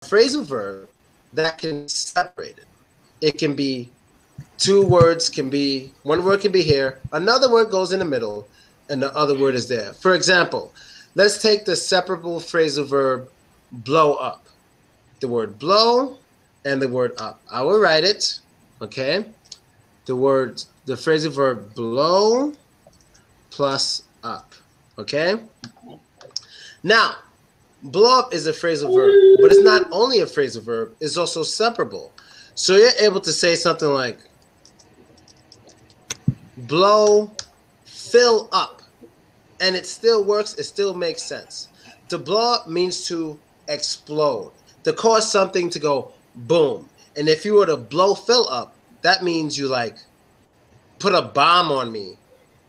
phrasal verb that can be separated. It can be two words, one word can be here, another word goes in the middle, and the other word is there. For example, let's take the separable phrasal verb blow up. The word blow and the word up. I will write it, okay? The phrasal verb blow plus up, okay? Now, blow up is a phrasal verb, but it's not only a phrasal verb, it's also separable. So you're able to say something like blow, fill up, and it still works, it still makes sense. To blow up means to explode, to cause something to go boom. And if you were to blow fill up, that means you like put a bomb on me,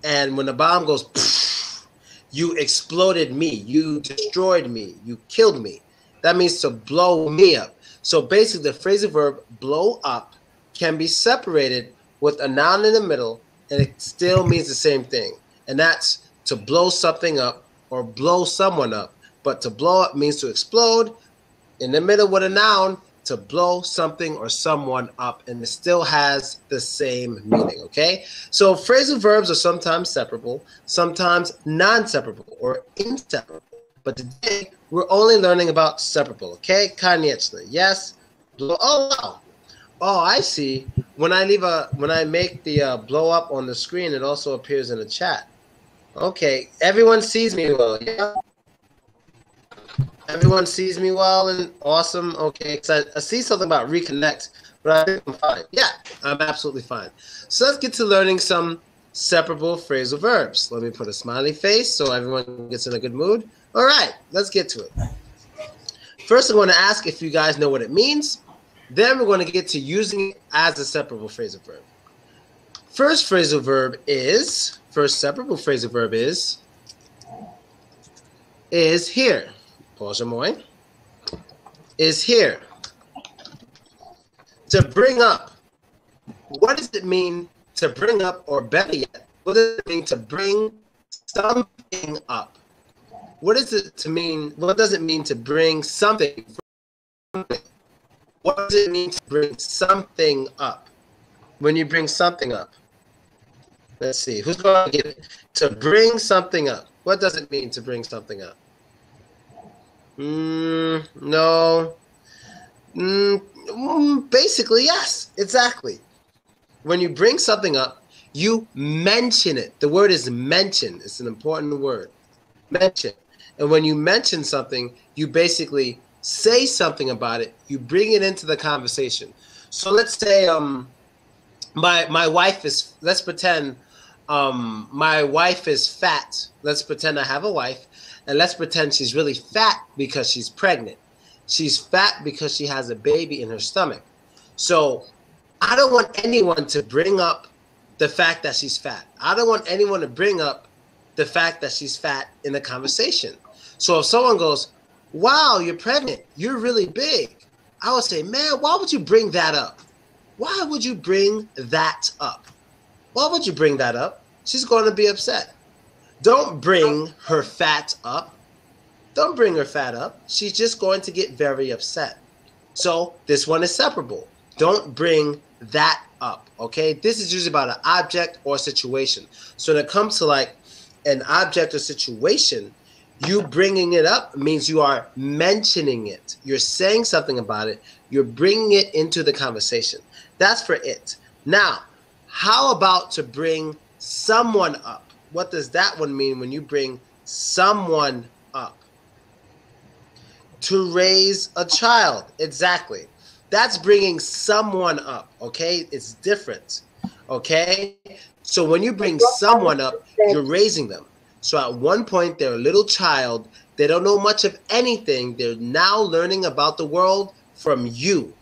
and when the bomb goes poof, you exploded me, you destroyed me, you killed me. That means to blow me up. So basically the phrasal verb blow up can be separated with a noun in the middle, and it still means the same thing. And that's to blow something up or blow someone up. But to blow up means to explode. In the middle with a noun, to blow something or someone up, and it still has the same meaning, okay? So phrasal verbs are sometimes separable, sometimes non-separable or inseparable. But today, we're only learning about separable, okay? Koniecznie, yes? Blow, oh, wow. Oh, I see. When I make the blow up on the screen, it also appears in the chat. Okay, everyone sees me well, yeah? Everyone sees me well and awesome. Okay, because I see something about reconnect, but I think I'm fine. Yeah, I'm absolutely fine. So let's get to learning some separable phrasal verbs. Let me put a smiley face so everyone gets in a good mood. All right, let's get to it. First, I'm going to ask if you guys know what it means. Then we're going to get to using it as a separable phrasal verb. First separable phrasal verb is here. Pause moi. Is here. To bring up. What does it mean to bring up, or better yet, what does it mean to bring something up? What does it mean to bring something? What does it mean to bring something up? When you bring something up. Let's see. Who's going to get it? To bring something up. What does it mean to bring something up? No. Basically, yes. Exactly. When you bring something up, you mention it. The word is mention. It's an important word. Mention. And when you mention something, you basically say something about it. You bring it into the conversation. So let's say my wife is, let's pretend my wife is fat. Let's pretend I have a wife, and let's pretend she's really fat because she's pregnant. She's fat because she has a baby in her stomach. So I don't want anyone to bring up the fact that she's fat. I don't want anyone to bring up the fact that she's fat in the conversation. So if someone goes, wow, you're pregnant, you're really big, I would say, man, why would you bring that up? Why would you bring that up? Why would you bring that up? She's going to be upset. Don't bring her fat up. Don't bring her fat up. She's just going to get very upset. So this one is separable. Don't bring that up, okay? This is usually about an object or situation. So when it comes to like an object or situation, you bringing it up means you are mentioning it. You're saying something about it. You're bringing it into the conversation. That's for it. Now, how about to bring someone up? What does that one mean when you bring someone up? To raise a child. Exactly. That's bringing someone up, okay? It's different, okay? So when you bring someone up, you're raising them. So at one point, they're a little child. They don't know much of anything. They're now learning about the world from you.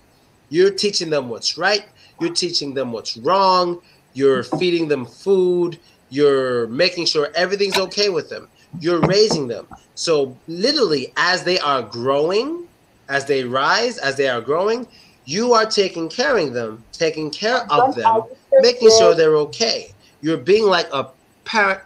You're teaching them what's right. You're teaching them what's wrong. You're feeding them food. You're making sure everything's okay with them. You're raising them. So literally, as they are growing, as they rise, as they are growing, you are taking care of them, making sure they're okay. You're being like a parent.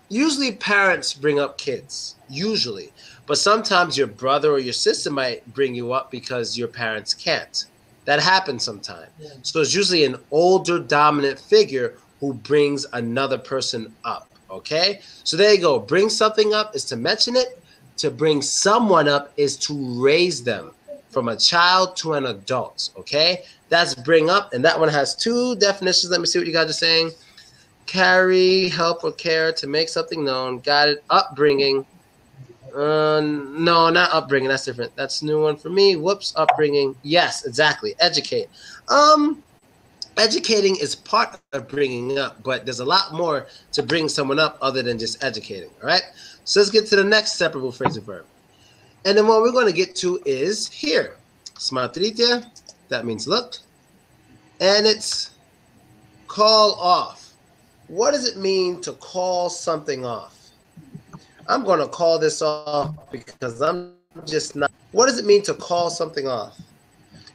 Usually parents bring up kids, usually. But sometimes your brother or your sister might bring you up because your parents can't. That happens sometimes. Yeah. So it's usually an older dominant figure who brings another person up, okay? So there you go. Bring something up is to mention it. To bring someone up is to raise them from a child to an adult, okay? That's bring up, and that one has two definitions. Let me see what you guys are saying. Carry, help, or care to make something known. Got it. Upbringing. No, not upbringing. That's different. That's a new one for me. Whoops. Upbringing. Yes, exactly. Educate. Educating is part of bringing up, but there's a lot more to bring someone up other than just educating. All right. So let's get to the next separable phrasal verb. And then what we're going to get to is here. Смотрите. That means look. And it's call off. What does it mean to call something off? I'm going to call this off because I'm just not. What does it mean to call something off?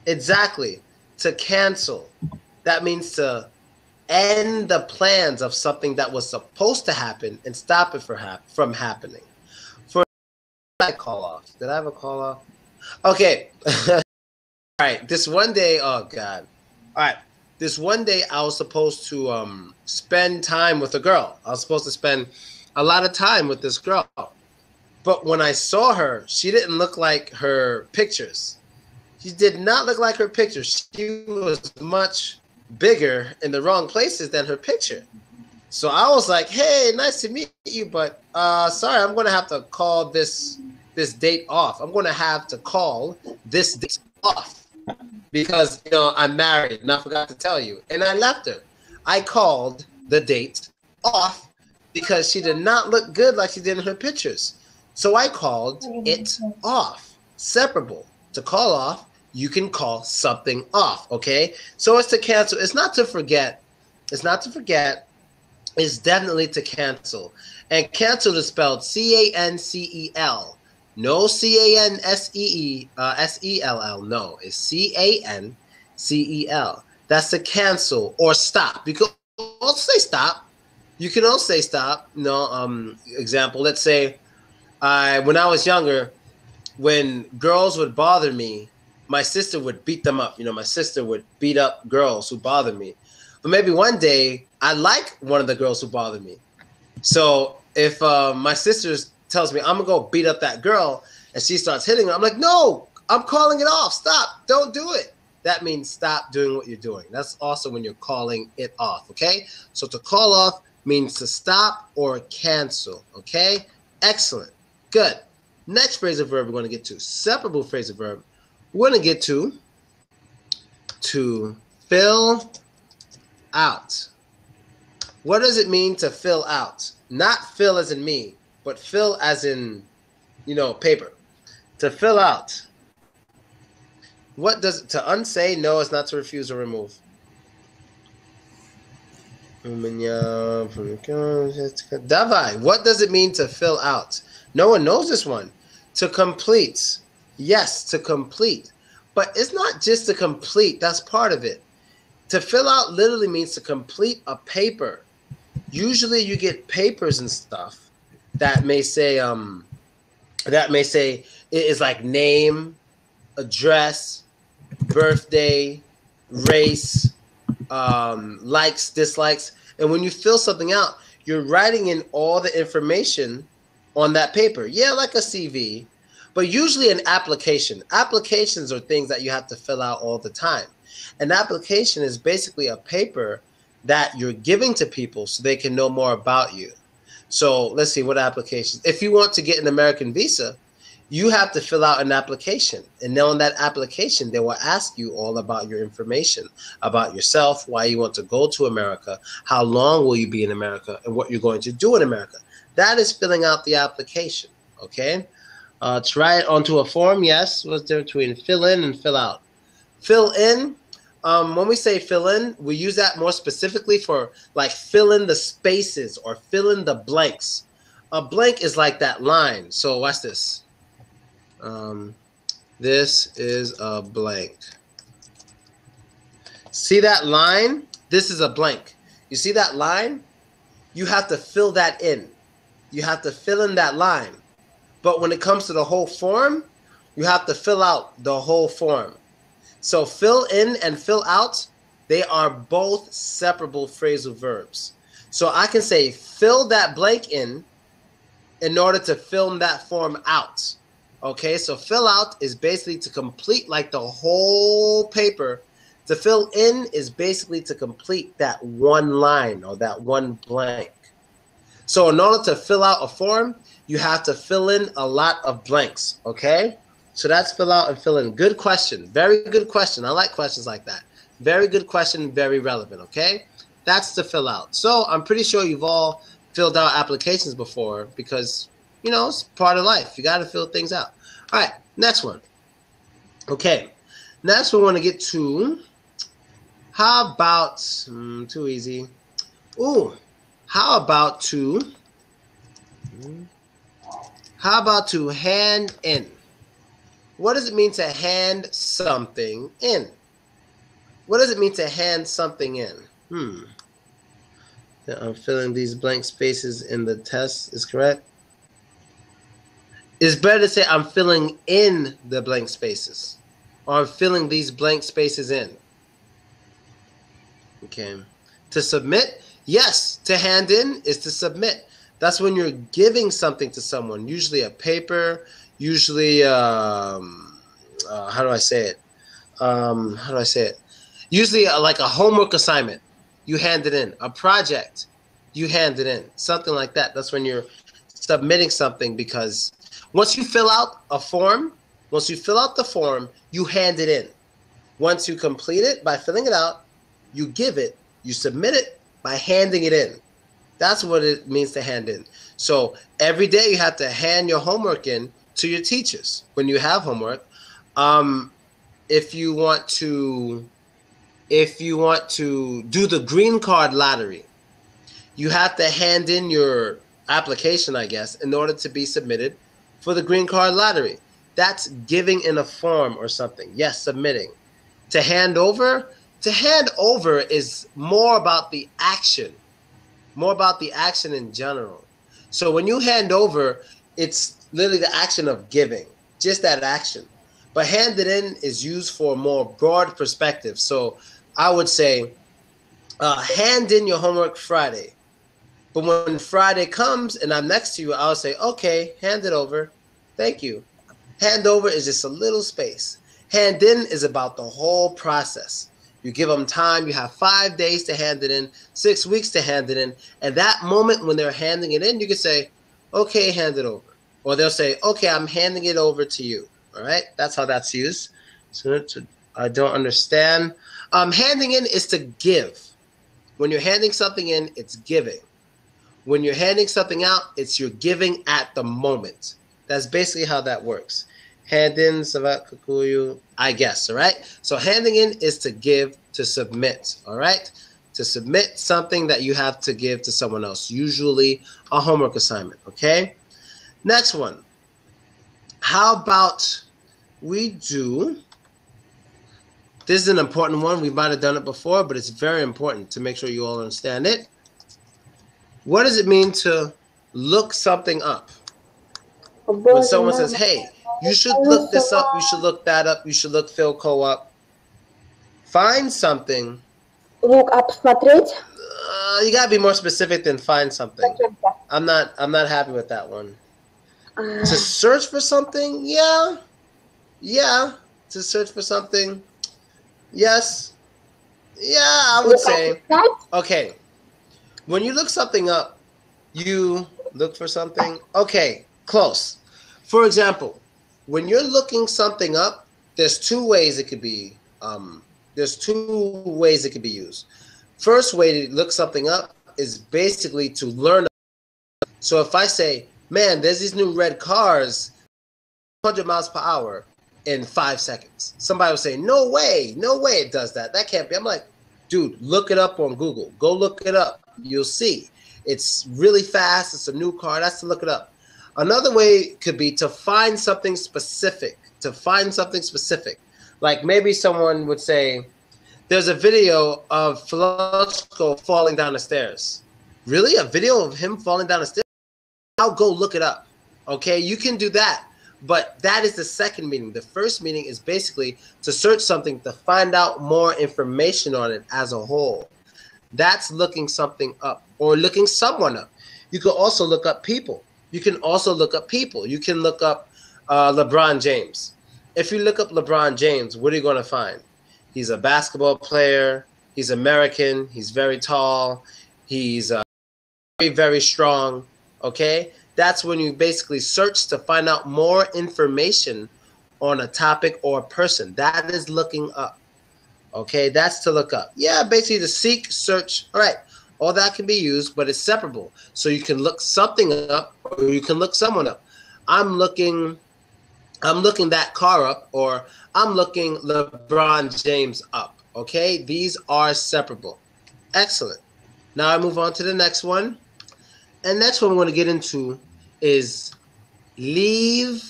Exactly. To cancel. That means to end the plans of something that was supposed to happen and stop it from happening. For I call off. Did I have a call off? Okay. All right. This one day, oh God. All right. This one day I was supposed to spend time with a girl. I was supposed to spend a lot of time with this girl. But when I saw her, she didn't look like her pictures. She did not look like her pictures. She was much bigger in the wrong places than her picture. So I was like, hey, nice to meet you, but sorry, I'm going to have to call this date off. I'm going to have to call this date off because, you know, I'm married and I forgot to tell you. And I left her. I called the date off because she did not look good like she did in her pictures. So I called it off. Separable. To call off, you can call something off, okay? So it's to cancel. It's not to forget. It's not to forget. It's definitely to cancel. And cancel is spelled C-A-N-C-E-L. No C-A-N-S-E-E-S-E-L-L. No, it's C-A-N-C-E-L. That's to cancel or stop. You can also say stop. You can also say stop. No, example, let's say when I was younger, when girls would bother me, my sister would beat them up. You know, my sister would beat up girls who bothered me. But maybe one day I like one of the girls who bothered me. So if my sister tells me I'm going to go beat up that girl and she starts hitting her, I'm like, no, I'm calling it off. Stop. Don't do it. That means stop doing what you're doing. That's also when you're calling it off, okay? So to call off means to stop or cancel, okay? Excellent. Good. Next phrasal verb we're going to get to, separable phrasal verb. We're going to get to fill out. What does it mean to fill out? Not fill as in me, but fill as in, you know, paper. To fill out. What does to unsay? No, it's not to refuse or remove. Davai. What does it mean to fill out? No one knows this one. To complete. Yes, to complete. But it's not just to complete. That's part of it. To fill out literally means to complete a paper. Usually you get papers and stuff that may say it is like name, address, birthday, race, likes, dislikes. And when you fill something out, you're writing in all the information on that paper. Yeah, like a CV, but usually an application. Applications are things that you have to fill out all the time. An application is basically a paper that you're giving to people so they can know more about you. So let's see what applications. If you want to get an American visa, you have to fill out an application. And then on that application, they will ask you all about your information, about yourself, why you want to go to America, how long will you be in America, and what you're going to do in America. That is filling out the application, okay? To write onto a form, yes. What's the difference between fill in and fill out? Fill in, when we say fill in, we use that more specifically for like fill in the spaces or fill in the blanks. A blank is like that line. So watch this. This is a blank. See that line? This is a blank. You see that line? You have to fill that in. You have to fill in that line. But when it comes to the whole form, you have to fill out the whole form. So fill in and fill out, they are both separable phrasal verbs. So I can say fill that blank in order to fill that form out. Okay, so fill out is basically to complete like the whole paper. To fill in is basically to complete that one line or that one blank. So in order to fill out a form, you have to fill in a lot of blanks, okay? So that's fill out and fill in. Good question. Very good question. I like questions like that. Very good question, very relevant, okay? That's the fill out. So I'm pretty sure you've all filled out applications before because, you know, it's part of life. You got to fill things out. All right, next one. Okay, next we want to get to, how about, too easy. Ooh, how about to hand in? What does it mean to hand something in? What does it mean to hand something in? I'm filling these blank spaces in the test is correct. It's better to say I'm filling in the blank spaces, or I'm filling these blank spaces in. Okay. To submit, yes, to hand in is to submit. That's when you're giving something to someone, usually a paper, usually, how do I say it? Usually like a homework assignment, you hand it in. A project, you hand it in. Something like that. That's when you're submitting something, because once you fill out a form, once you fill out the form, you hand it in. Once you complete it by filling it out, you give it, you submit it by handing it in. That's what it means to hand in. So every day you have to hand your homework in to your teachers when you have homework. If you want to do the green card lottery, you have to hand in your application, I guess, in order to be submitted for the green card lottery. That's giving in a form or something. Yes, submitting. To hand over is more about the action, in general. So when you hand over, it's literally the action of giving, just that action. But hand it in is used for a more broad perspective. So I would say, hand in your homework Friday. But when Friday comes and I'm next to you, I'll say, okay, hand it over. Thank you. Hand over is just a little space. Hand in is about the whole process. You give them time. You have 5 days to hand it in, 6 weeks to hand it in. And that moment when they're handing it in, you can say, okay, hand it over. Or they'll say, okay, I'm handing it over to you. All right? That's how that's used. So I don't understand. Handing in is to give. When you're handing something in, it's giving. When you're handing something out, it's you're giving at the moment. That's basically how that works. Hand in, savat kukuyu, I guess, all right? So handing in is to give, to submit, all right? To submit something that you have to give to someone else, usually a homework assignment, okay? Next one. How about we do, this is an important one. We might have done it before, but it's very important to make sure you all understand it. What does it mean to look something up? When someone says, hey, you should look this up, you should look that up, you should look Philco up. Find something. Look up, смотреть. You gotta be more specific than find something. I'm not happy with that one. To search for something, yeah. To search for something, yes. Yeah, I would say. Okay. When you look something up, you look for something. Okay, close. For example, when you're looking something up, there's two ways it could be. Used. First way to look something up is basically to learn. So if I say, man, there's these new red cars, 100 miles per hour in 5 seconds. Somebody will say, no way it does that. That can't be. I'm like, dude, look it up on Google. Go look it up. You'll see. It's really fast. It's a new car. That's to look it up. Another way could be to find something specific. Like maybe someone would say, there's a video of Flusco falling down the stairs. Really? A video of him falling down the stairs? I'll go look it up. Okay, you can do that. But that is the second meaning. The first meaning is basically to search something to find out more information on it as a whole. That's looking something up or looking someone up. You can also look up people. You can look up LeBron James. If you look up LeBron James, what are you going to find? He's a basketball player. He's American. He's very tall. He's very, very strong. Okay? That's when you basically search to find out more information on a topic or a person. That is looking up. Okay? That's to look up. Yeah, basically to seek, search. All right. All that can be used, but it's separable. So you can look something up or you can look someone up. I'm looking that car up, or I'm looking LeBron James up. Okay? These are separable. Excellent. Now I move on to the next one. And next one we're going to get into is leave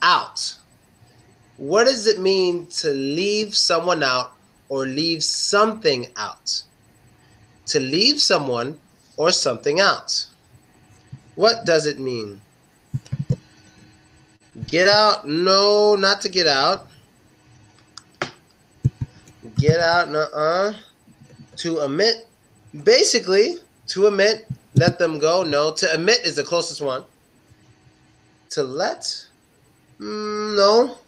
out. What does it mean to leave someone out or leave something out? To leave someone or something out. What does it mean? Get out? No, not to get out. Get out? Nuh-uh. To omit, basically, to omit, let them go. No, to omit is the closest one. To let, no.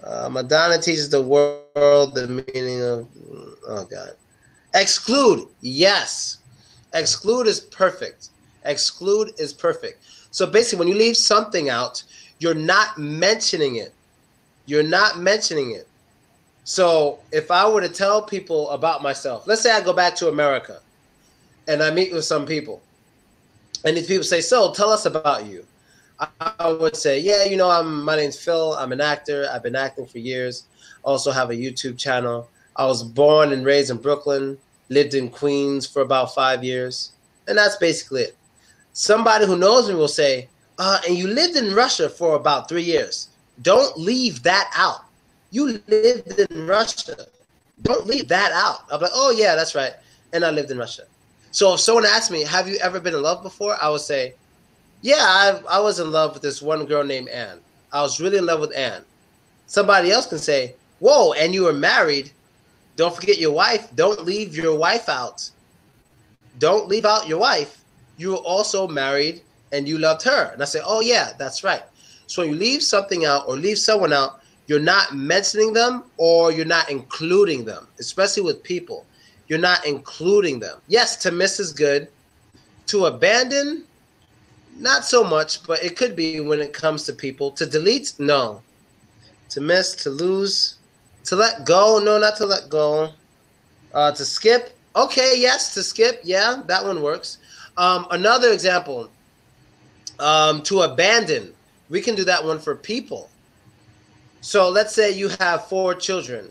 Madonna teaches the world the meaning of, oh God. Exclude, yes. Exclude is perfect. Exclude is perfect. So basically, when you leave something out, you're not mentioning it. You're not mentioning it. So if I were to tell people about myself, let's say I go back to America and I meet with some people and these people say, so tell us about you. I would say, yeah, you know, my name's Phil. I'm an actor. I've been acting for years. Also have a YouTube channel. I was born and raised in Brooklyn, lived in Queens for about 5 years. And that's basically it. Somebody who knows me will say, and you lived in Russia for about 3 years. Don't leave that out. You lived in Russia. Don't leave that out. I'm like, oh, yeah, that's right. And I lived in Russia. So if someone asked me, have you ever been in love before? I would say, yeah, I was in love with this one girl named Anne. I was really in love with Anne. Somebody else can say, whoa, and you were married. Don't forget your wife. Don't leave your wife out. Don't leave out your wife. You were also married and you loved her. And I say, oh, yeah, that's right. So when you leave something out or leave someone out, you're not mentioning them or you're not including them, especially with people. You're not including them. Yes, to miss is good. To abandon, not so much, but it could be when it comes to people. To delete, no. To miss, to lose, to let go, no, not to let go. To skip, okay, yes, to skip, yeah, that one works. Another example, to abandon, we can do that one for people. So let's say you have 4 children.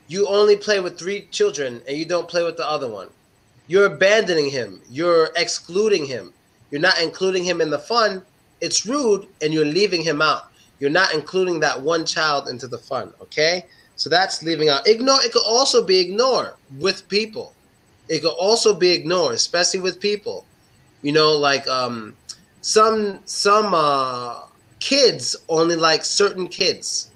You only play with 3 children and you don't play with the other one. You're abandoning him. You're excluding him. You're not including him in the fun. It's rude and you're leaving him out. You're not including that one child into the fun, okay? So that's leaving out. Ignore, it could also be ignore with people. It could also be ignore, especially with people. You know, like some kids only like certain kids.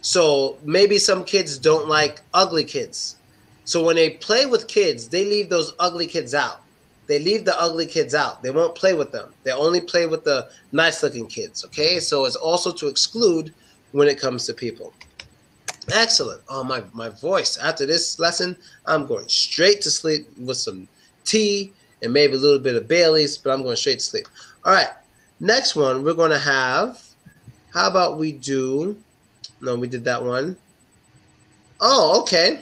So maybe some kids don't like ugly kids. So when they play with kids, they leave those ugly kids out. They leave the ugly kids out. They won't play with them. They only play with the nice-looking kids, okay? So it's also to exclude when it comes to people. Excellent. Oh, my voice. After this lesson, I'm going straight to sleep with some tea and maybe a little bit of Bailey's, but I'm going straight to sleep. All right. Next one, we're going to have, how about we do, no, we did that one. Oh, okay.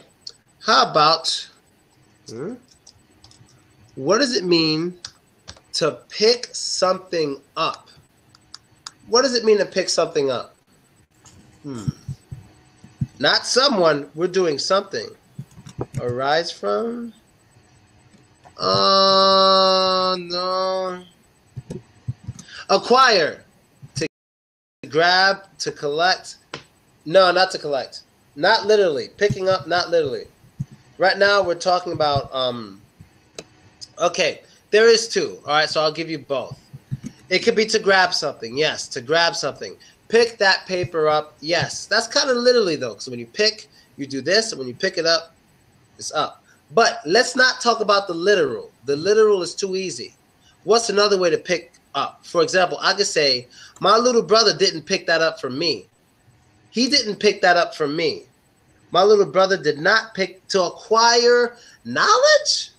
How about, what does it mean to pick something up? What does it mean to pick something up? Not someone, we're doing something. Arise from? No. Acquire. To grab, to collect. No, not to collect. Not literally. Picking up, not literally. Right now we're talking about Okay, there is two. All right, so I'll give you both. It could be to grab something. Yes, to grab something. Pick that paper up. Yes, that's kind of literally though. So when you pick, you do this, and when you pick it up, it's up. But let's not talk about the literal. The literal is too easy. What's another way to pick up? For example, I could say, my little brother didn't pick that up from me. He didn't pick that up from me. My little brother did not pick to acquire knowledge.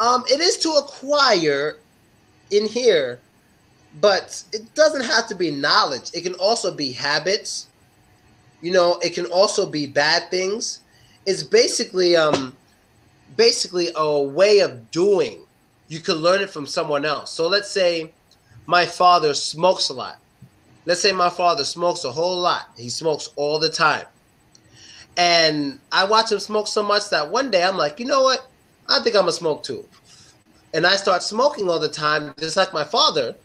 It is to acquire in here, but it doesn't have to be knowledge. It can also be habits. You know, it can also be bad things. It's basically a way of doing. You could learn it from someone else. So let's say my father smokes a lot. Let's say my father smokes a whole lot. He smokes all the time. And I watch him smoke so much that one day I'm like, you know what? I think I'm going to smoke too. And I start smoking all the time, just like my father.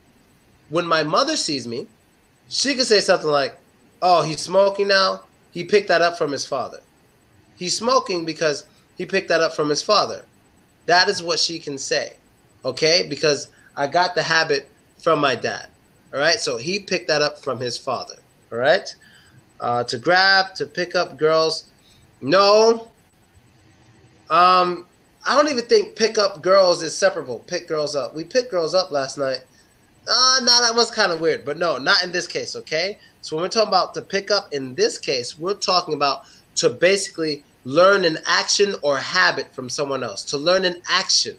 When my mother sees me, she could say something like, oh, he's smoking now? He picked that up from his father. He's smoking because he picked that up from his father. That is what she can say, okay? Because I got the habit from my dad, all right? So he picked that up from his father, all right? To grab, to pick up girls. No. I don't even think pick up girls is separable. Pick girls up. We picked girls up last night. No, that was kind of weird. But no, not in this case, okay? So when we're talking about to pick up in this case, we're talking about to basically learn an action or habit from someone else. To learn an action.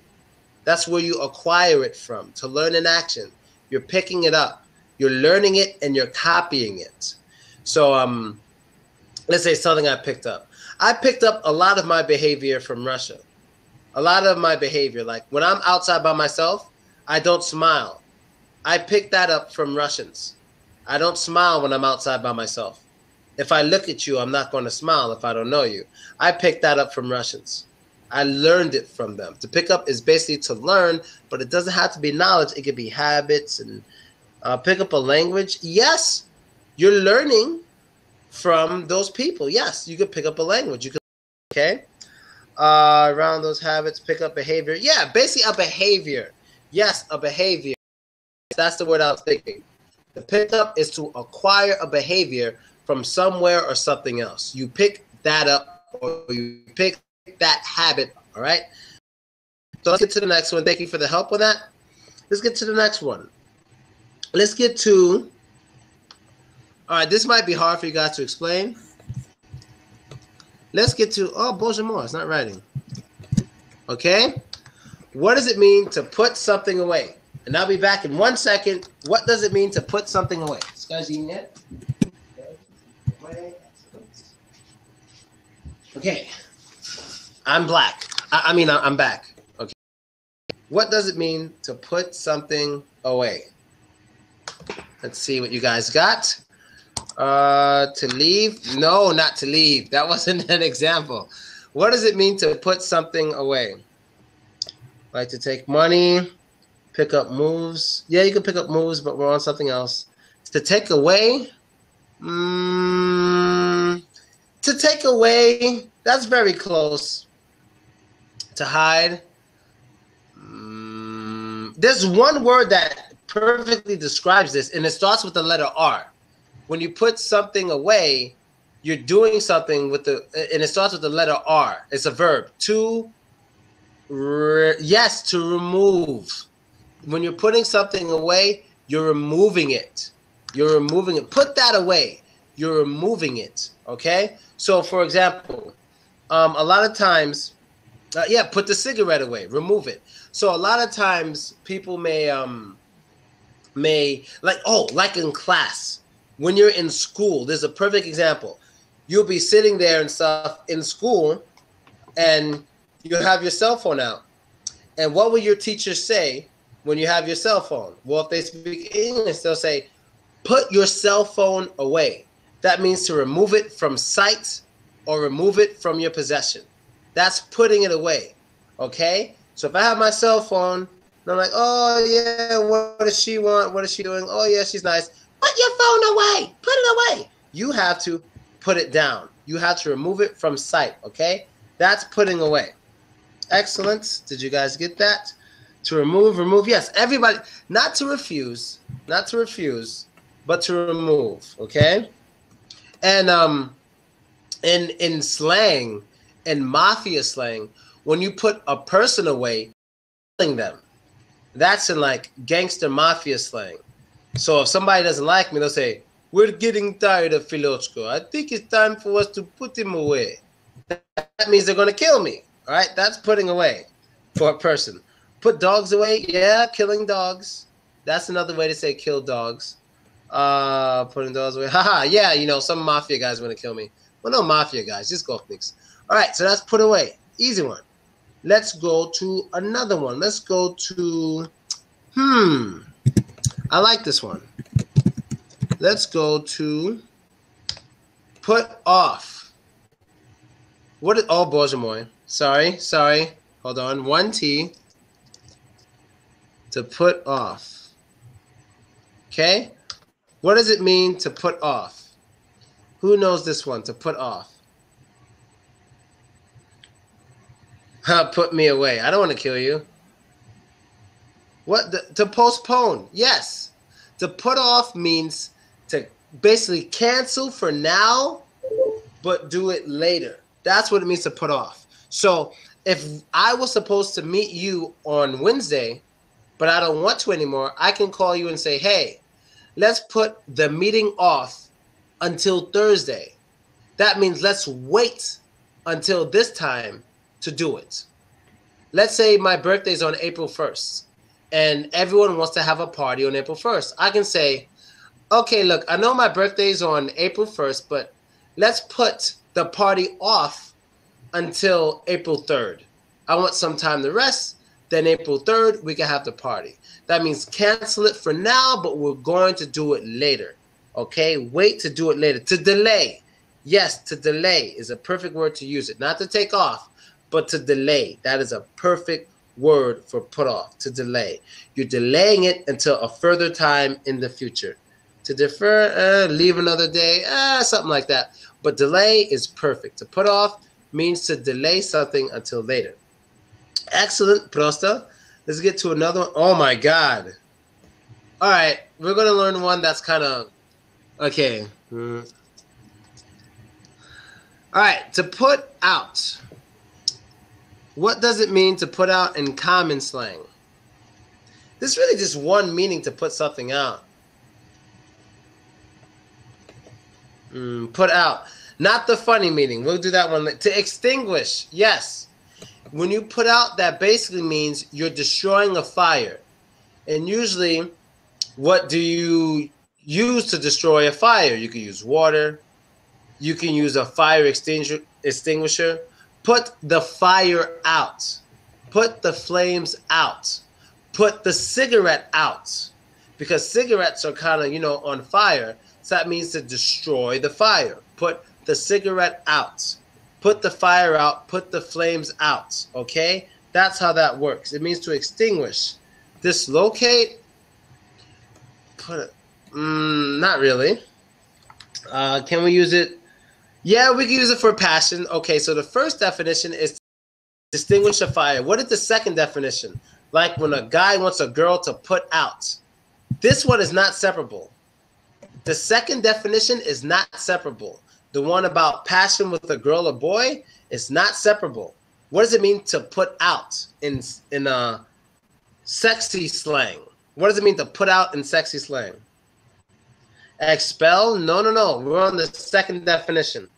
That's where you acquire it from. To learn an action. You're picking it up. You're learning it and you're copying it. So let's say something I picked up. I picked up a lot of my behavior from Russia. A lot of my behavior. Like when I'm outside by myself, I don't smile. I picked that up from Russians. I don't smile when I'm outside by myself. If I look at you, I'm not going to smile if I don't know you. I picked that up from Russians. I learned it from them. To pick up is basically to learn, but it doesn't have to be knowledge. It could be habits and pick up a language. Yes, you're learning from those people. Yes, you could pick up a language. You could, okay? Around those habits, pick up behavior. Yeah, basically a behavior. Yes, a behavior. That's the word I was thinking. To pick up is to acquire a behavior from somewhere or something else. You pick that up or you pick that habit, all right? So let's get to the next one. Thank you for the help with that. Let's get to the next one. Let's get to, all right, this might be hard for you guys to explain. Let's get to, oh, bonjour, it's not writing. Okay? What does it mean to put something away? And I'll be back in 1 second. What does it mean to put something away? This guy's eating it. Okay. I'm black. I'm back. Okay. What does it mean to put something away? Let's see what you guys got. To leave? No, not to leave. That wasn't an example. What does it mean to put something away? Like to take money, pick up moves. Yeah, you can pick up moves, but we're on something else. To take away? To take away, that's very close. To hide? There's one word that perfectly describes this, and it starts with the letter R. When you put something away, you're doing something with the, and it starts with the letter R. It's a verb. To remove. When you're putting something away, you're removing it. You're removing it. Put that away. You're removing it. Okay? So, for example, a lot of times, put the cigarette away. Remove it. So, a lot of times, people may like in class, when you're in school, there's a perfect example. You'll be sitting there and stuff in school, and you have your cell phone out. And what will your teachers say when you have your cell phone? Well, if they speak English, they'll say, put your cell phone away. That means to remove it from sight or remove it from your possession. That's putting it away, okay? So if I have my cell phone, and I'm like, oh, yeah, what does she want? What is she doing? Oh, yeah, she's nice. Put your phone away. Put it away. You have to put it down. You have to remove it from sight, okay? That's putting away. Excellent. Did you guys get that? To remove, yes. Everybody, not to refuse, but to remove, okay? And in slang, in mafia slang, when you put a person away, killing them, that's in like gangster mafia slang. So if somebody doesn't like me, they'll say, "We're getting tired of Filochko. I think it's time for us to put him away." That means they're going to kill me, all right? That's putting away for a person. Put dogs away, yeah, killing dogs. That's another way to say kill dogs. Putting dogs away, haha, yeah, you know, some mafia guys want to kill me. Well, no mafia guys, just Gokniks. All right, so that's put away, easy one. Let's go to another one. Let's go to, I like this one. Let's go to put off. What is, oh, Boże moi. Sorry. Hold on, 1T. To put off. Okay? What does it mean to put off? Who knows this one, to put off? Put me away. I don't want to kill you. What? To postpone. Yes. To put off means to basically cancel for now, but do it later. That's what it means to put off. So if I was supposed to meet you on Wednesday, but I don't want to anymore, I can call you and say, hey, let's put the meeting off until Thursday. That means let's wait until this time to do it. Let's say my birthday's on April 1st and everyone wants to have a party on April 1st. I can say, okay, look, I know my birthday's on April 1st, but let's put the party off until April 3rd. I want some time to rest. Then April 3rd, we can have the party. That means cancel it for now, but we're going to do it later. Okay? Wait to do it later. To delay. Yes, to delay is a perfect word to use it. Not to take off, but to delay. That is a perfect word for put off, to delay. You're delaying it until a further time in the future. To defer, leave another day, something like that. But delay is perfect. To put off means to delay something until later. Excellent, prosta. Let's get to another one. Oh my God. All right, we're going to learn one that's kind of, okay. All right, to put out. What does it mean to put out in common slang? There's really just one meaning to put something out. Put out. Not the funny meaning. We'll do that one. To extinguish. Yes. When you put out, that basically means you're destroying a fire. And usually, what do you use to destroy a fire? You can use water. You can use a fire extinguisher. Put the fire out. Put the flames out. Put the cigarette out. Because cigarettes are kind of, on fire. So that means to destroy the fire. Put the cigarette out. Put the fire out. Put the flames out. Okay? That's how that works. It means to extinguish. Dislocate. Put it. Not really. Can we use it? Yeah, we can use it for passion. Okay, so the first definition is to distinguish a fire. What is the second definition? Like when a guy wants a girl to put out. This one is not separable. The second definition is not separable. The one about passion with a girl or boy is not separable. What does it mean to put out in sexy slang? What does it mean to put out in sexy slang? Expel? No. We're on the second definition.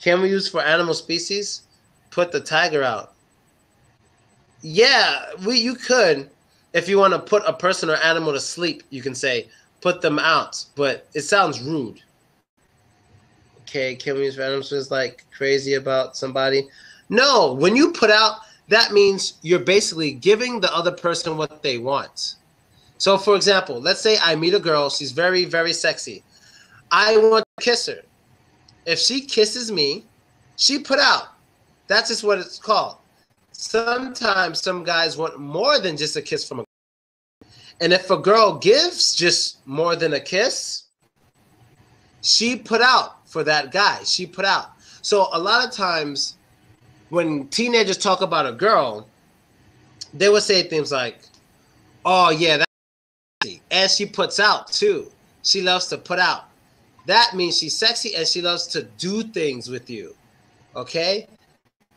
Can we use for animal species? Put the tiger out. Yeah, you could. If you want to put a person or animal to sleep, you can say put them out. But it sounds rude. Okay, can we use for animal species like crazy about somebody? No, when you put out, that means you're basically giving the other person what they want. So, for example, let's say I meet a girl. She's very, very sexy. I want to kiss her. If she kisses me, she put out. That's just what it's called. Sometimes some guys want more than just a kiss from a girl. And if a girl gives just more than a kiss, she put out for that guy. She put out. So a lot of times when teenagers talk about a girl, they would say things like, oh yeah, that's sexy. And she puts out too. She loves to put out. That means she's sexy and she loves to do things with you. Okay?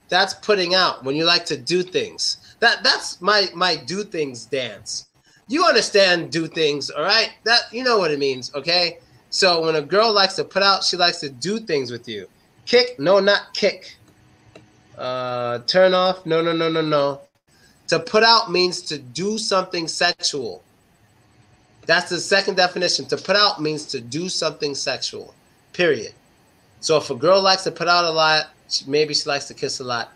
That's putting out when you like to do things. That's my do things dance. You understand do things, all right? That you know what it means, okay? So when a girl likes to put out, she likes to do things with you. Kick? No, not kick. Turn off? No, no, no, no, no. To put out means to do something sexual. That's the second definition. To put out means to do something sexual, period. So if a girl likes to put out a lot, maybe she likes to kiss a lot.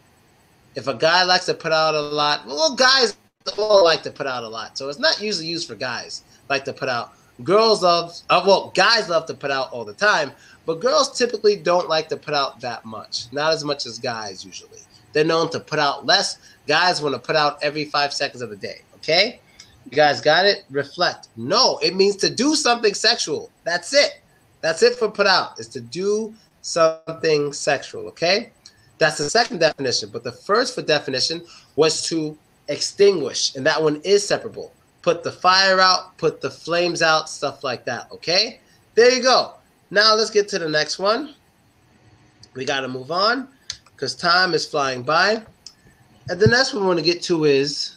If a guy likes to put out a lot, well, guys all like to put out a lot. So it's not usually used for guys like to put out. Girls love, well, guys love to put out all the time, but girls typically don't like to put out that much. Not as much as guys usually. They're known to put out less. Guys want to put out every 5 seconds of the day, okay? You guys got it? Reflect. No, it means to do something sexual. That's it. That's it for put out, is to do something sexual, okay? That's the second definition. But the first for definition was to extinguish, and that one is separable. Put the fire out, put the flames out, stuff like that, okay? There you go. Now let's get to the next one. We got to move on because time is flying by. And the next one we want to get to is,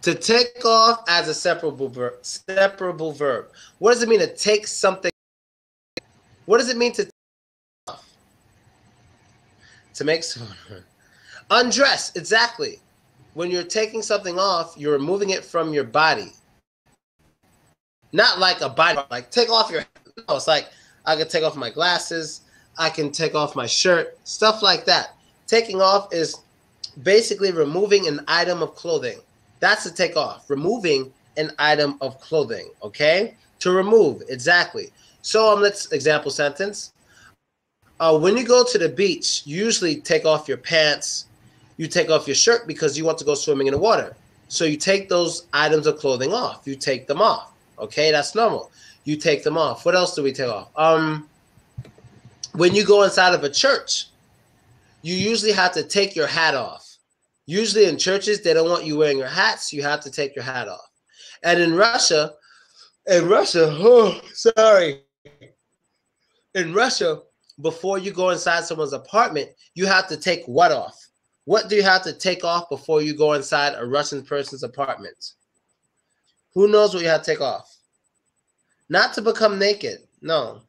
to take off as a separable verb. Separable verb. What does it mean to take something? What does it mean to take off? To make undress, exactly. When you're taking something off, you're removing it from your body. Not like a body, like take off your, no, it's like I can take off my glasses, I can take off my shirt, stuff like that. Taking off is basically removing an item of clothing. That's to take off, removing an item of clothing, okay? To remove, exactly. So let's example sentence. When you go to the beach, you usually take off your pants, you take off your shirt because you want to go swimming in the water. So you take those items of clothing off. You take them off, okay? That's normal. You take them off. What else do we take off? When you go inside of a church, you usually have to take your hat off. Usually in churches, they don't want you wearing your hats. You have to take your hat off. And in Russia, in Russia, before you go inside someone's apartment, you have to take what off? What do you have to take off before you go inside a Russian person's apartment? Who knows what you have to take off? Not to become naked. No.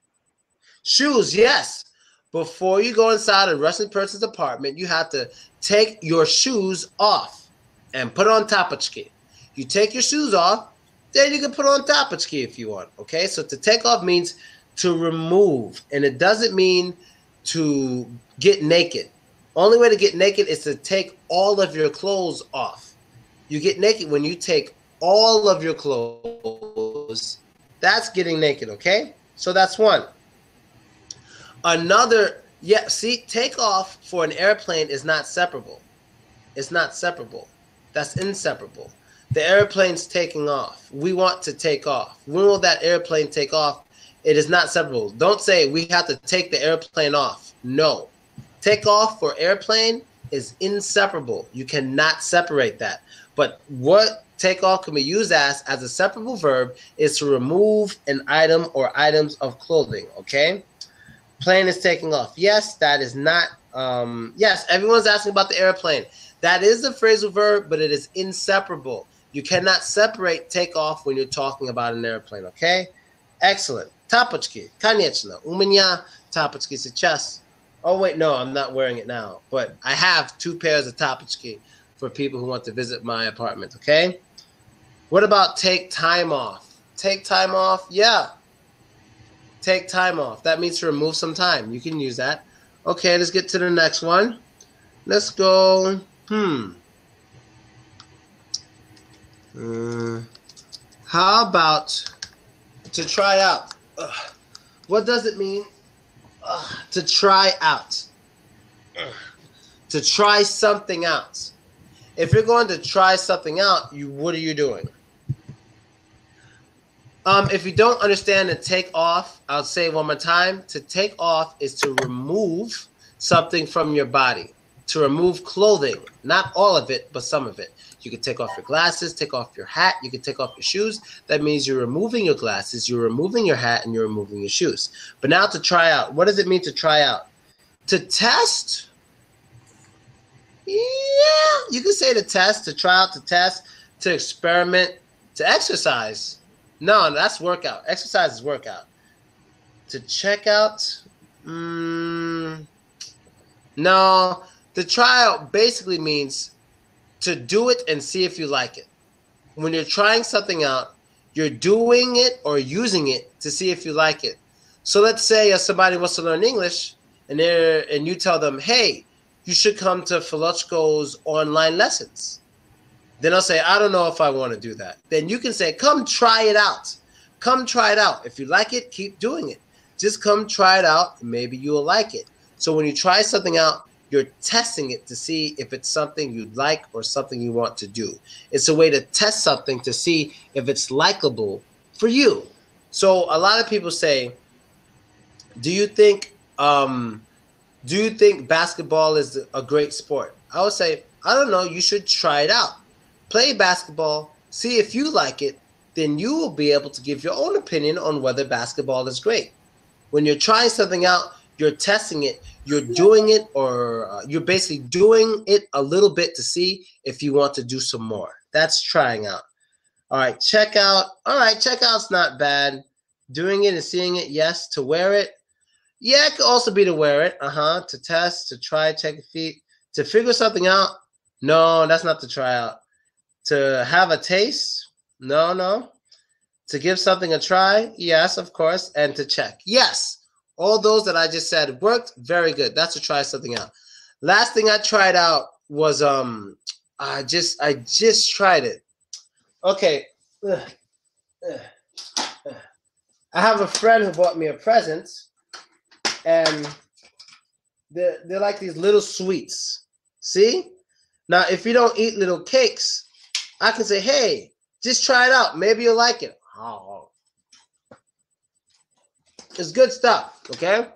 Shoes, yes. Before you go inside a Russian person's apartment, you have to take your shoes off and put on tapochki. You take your shoes off, then you can put on tapochki if you want. Okay, so to take off means to remove, and it doesn't mean to get naked. Only way to get naked is to take all of your clothes off. You get naked when you take all of your clothes. That's getting naked, okay? So that's one. Another, yeah, see, take off for an airplane is not separable. It's not separable. That's inseparable. The airplane's taking off. We want to take off. When will that airplane take off? It is not separable. Don't say we have to take the airplane off. No. Take off for airplane is inseparable. You cannot separate that. But what take off can be used as a separable verb is to remove an item or items of clothing, okay? Plane is taking off. Yes, that is not, yes, everyone's asking about the airplane. That is a phrasal verb, but it is inseparable. You cannot separate take off when you're talking about an airplane, okay? Excellent. Tapochki. Конечно. У меня тапочки сейчас. Oh, wait, no, I'm not wearing it now. But I have 2 pairs of tapochki for people who want to visit my apartment, okay? What about take time off? Take time off? Yeah. Take time off. That means to remove some time. You can use that. Okay, let's get to the next one. Let's go. How about to try out? What does it mean to try out? To try something out. If you're going to try something out, what are you doing? If you don't understand the take off, I'll say it one more time. To take off is to remove something from your body. To remove clothing, not all of it, but some of it. You can take off your glasses, take off your hat, you can take off your shoes. That means you're removing your glasses, you're removing your hat, and you're removing your shoes. But now to try out. What does it mean to try out? To test? Yeah, you can say to test, to try out, to test, to experiment, to exercise. No, that's workout. Exercise is workout. To check out? No. To try out basically means to do it and see if you like it. When you're trying something out, you're doing it or using it to see if you like it. So let's say somebody wants to learn English and you tell them, hey, you should come to Filochko's online lessons. Then I'll say, I don't know if I want to do that. Then you can say, come try it out. Come try it out. If you like it, keep doing it. Just come try it out. Maybe you'll like it. So when you try something out, you're testing it to see if it's something you'd like or something you want to do. It's a way to test something to see if it's likable for you. So a lot of people say, do you think basketball is a great sport? I would say, I don't know. You should try it out. Play basketball, see if you like it, then you will be able to give your own opinion on whether basketball is great. When you're trying something out, you're testing it, you're doing it, or you're basically doing it a little bit to see if you want to do some more. That's trying out. All right, check out. All right, checkout's not bad. Doing it and seeing it, yes. To wear it, yeah, it could also be to wear it. To test, to try, check your feet. To figure something out, no, that's not to try out. To have a taste, no. To give something a try, yes, of course. And to check, yes. All those that I just said worked. Very good. That's to try something out. Last thing I tried out was I just tried it. Okay. I have a friend who bought me a present, and they're like these little sweets. See? Now, if you don't eat little cakes, I can say, hey, just try it out. Maybe you'll like it. Oh. It's good stuff, okay?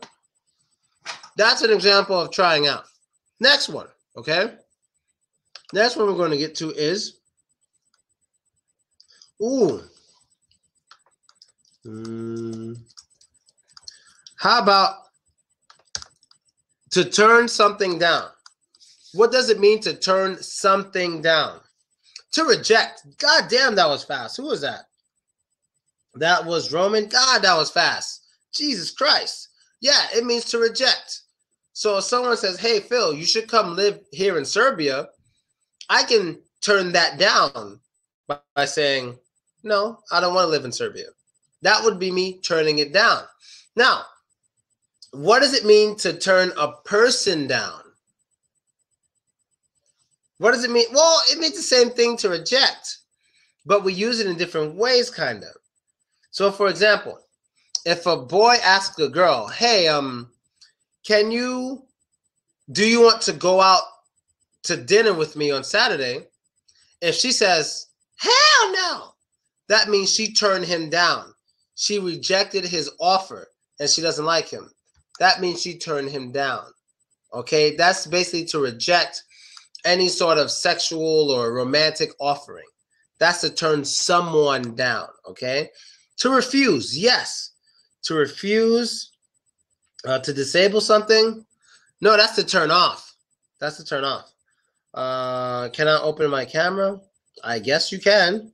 That's an example of trying out. Next one, okay? Next one we're going to get to is, how about to turn something down? What does it mean to turn something down? To reject. God damn, that was fast. Who was that? That was Roman. God, that was fast. Jesus Christ. Yeah, it means to reject. So if someone says, hey, Phil, you should come live here in Serbia, I can turn that down by saying, no, I don't want to live in Serbia. That would be me turning it down. Now, what does it mean to turn a person down? What does it mean? Well, it means the same thing to reject, but we use it in different ways, kind of. So, for example, if a boy asks a girl, hey, do you want to go out to dinner with me on Saturday? If she says, hell no, that means she turned him down. She rejected his offer and she doesn't like him. That means she turned him down. Okay, that's basically to reject any sort of sexual or romantic offering. That's to turn someone down, okay? To refuse, yes. To refuse, to disable something. No, that's to turn off. That's to turn off. Can I open my camera? I guess you can.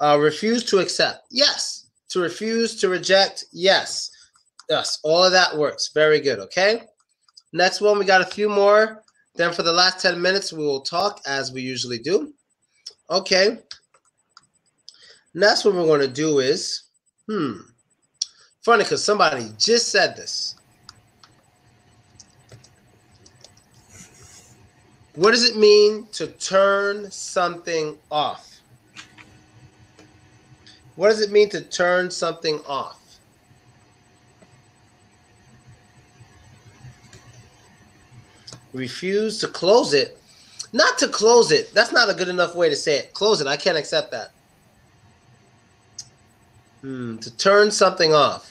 Refuse to accept. Yes. To refuse, to reject. Yes. Yes. All of that works. Very good. Okay. Next one, we got a few more. Then for the last 10 minutes, we will talk as we usually do. Okay. Next, what we're going to do is, funny because somebody just said this. What does it mean to turn something off? What does it mean to turn something off? Refuse to close it. Not to close it. That's not a good enough way to say it. Close it. I can't accept that. To turn something off.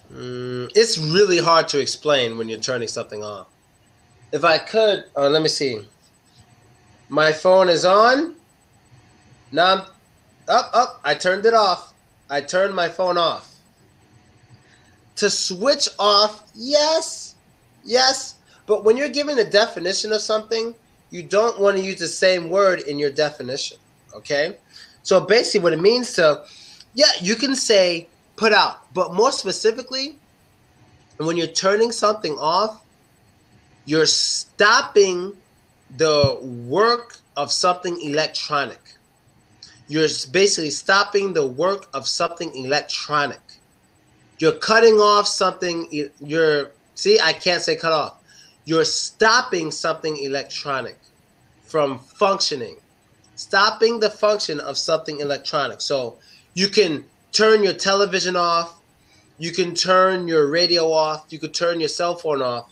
It's really hard to explain when you're turning something off. If I could, let me see. My phone is on. Now I'm up. I turned it off. I turned my phone off. To switch off, yes. But when you're giving a definition of something, you don't want to use the same word in your definition. Okay? So basically what it means to, you can say put out. But more specifically, when you're turning something off, you're stopping the work of something electronic. You're basically stopping the work of something electronic. You're cutting off something. I can't say cut off. You're stopping something electronic from functioning. Stopping the function of something electronic. So you can turn your television off. You can turn your radio off. You could turn your cell phone off.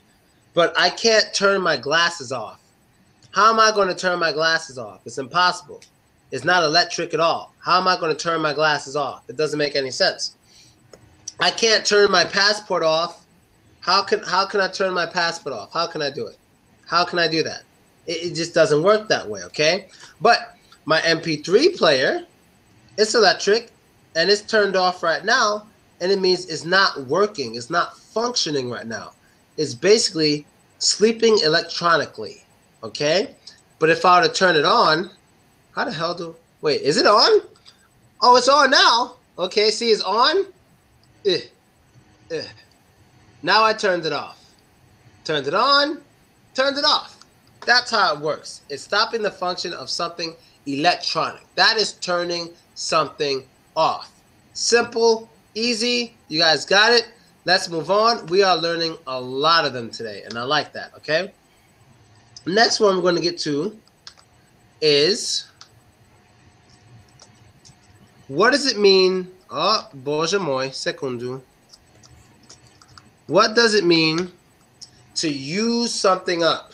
But I can't turn my glasses off. How am I going to turn my glasses off? It's impossible. It's not electric at all. How am I going to turn my glasses off? It doesn't make any sense. I can't turn my passport off. How can I turn my passport off? How can I do it? How can I do that? It just doesn't work that way, okay? But my MP3 player, it's electric, and it's turned off right now, and it means it's not working. It's not functioning right now. It's basically sleeping electronically, okay? But if I were to turn it on, how the hell wait, is it on? Oh, it's on now. Okay, see, it's on. Now I turned it off. Turned it on, turned it off. That's how it works. It's stopping the function of something electronic. That is turning something off. Simple, easy. You guys got it. Let's move on. We are learning a lot of them today, and I like that, okay? Next one we're going to get to is, what does it mean? Oh, Boże mój, sekundu. What does it mean to use something up?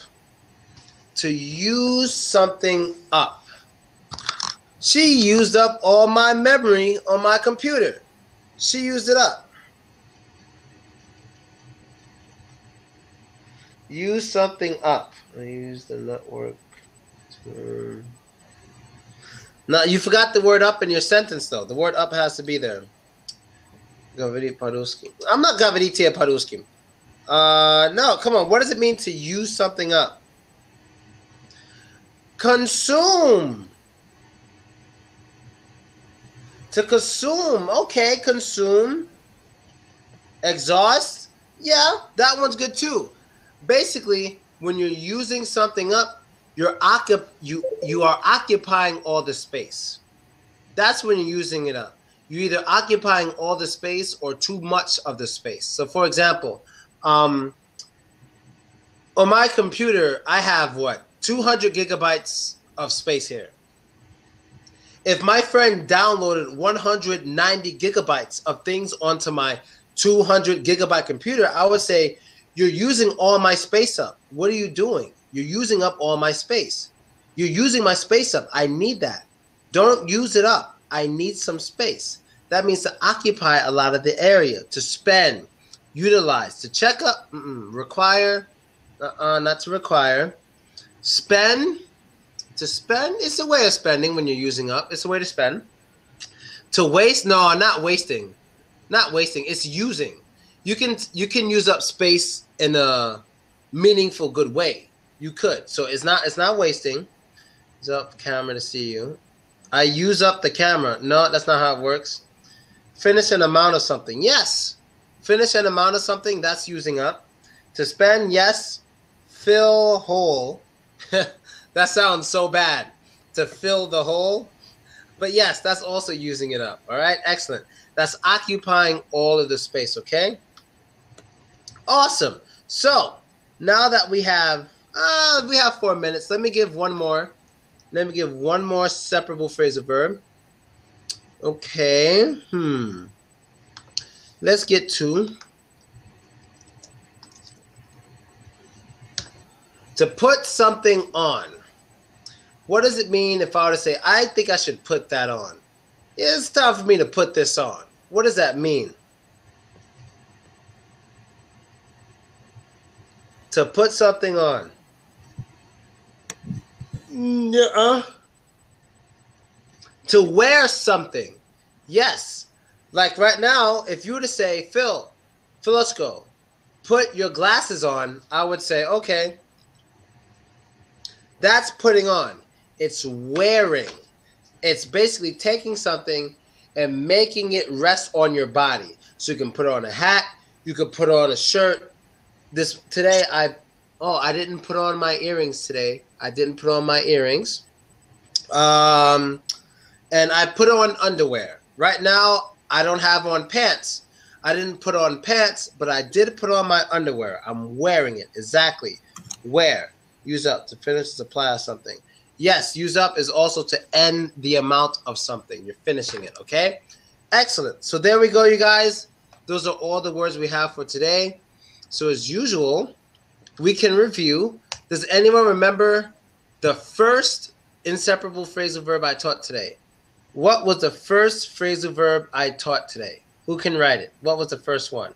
To use something up. She used up all my memory on my computer. She used it up. Use something up. I use the network term. Now, you forgot the word up in your sentence, though. The word up has to be there. Gavriti Paruski. I'm not Gavriti Paruski. No, come on. What does it mean to use something up? Consume. To consume. Okay, consume. Exhaust. Yeah, that one's good too. Basically, when you're using something up, you are occupying all the space. That's when you're using it up. You're either occupying all the space or too much of the space. So, for example, on my computer, I have 200 gigabytes of space here. If my friend downloaded 190 gigabytes of things onto my 200 gigabyte computer, I would say, you're using all my space up. What are you doing? You're using up all my space. You're using my space up. I need that. Don't use it up. I need some space. That means to occupy a lot of the area, to spend, utilize, to check up, require, not to require. Spend, to spend, it's a way of spending when you're using up. It's a way to spend. To waste, no, not wasting. Not wasting, it's using. You can use up space in a meaningful, good way. You could. So it's not wasting. Use up camera to see you. I use up the camera. No, that's not how it works. Finish an amount of something. Yes. Finish an amount of something. That's using up. To spend. Yes. Fill hole. That sounds so bad. To fill the hole. But yes, that's also using it up. All right. Excellent. That's occupying all of the space. Okay. Awesome. So now that we have 4 minutes, let me give one more. Let me give one more separable phrasal verb. Okay. Let's get to put something on. What does it mean if I were to say, I think I should put that on? It's time for me to put this on. What does that mean? To put something on. Yeah. To wear something. Yes. Like right now, if you were to say, Phil, let's go. Put your glasses on, I would say, okay. That's putting on. It's wearing. It's basically taking something and making it rest on your body. So you can put on a hat, you could put on a shirt. Today I didn't put on my earrings today. I didn't put on my earrings. And I put on underwear. Right now I don't have on pants. I didn't put on pants, but I did put on my underwear. I'm wearing it. Exactly. Wear. Use up. To finish, supply or something. Yes, use up is also to end the amount of something. You're finishing it, okay? Excellent. So there we go, you guys. Those are all the words we have for today. So as usual, we can review. Does anyone remember the first inseparable phrasal verb I taught today? What was the first phrasal verb I taught today? Who can write it? What was the first one?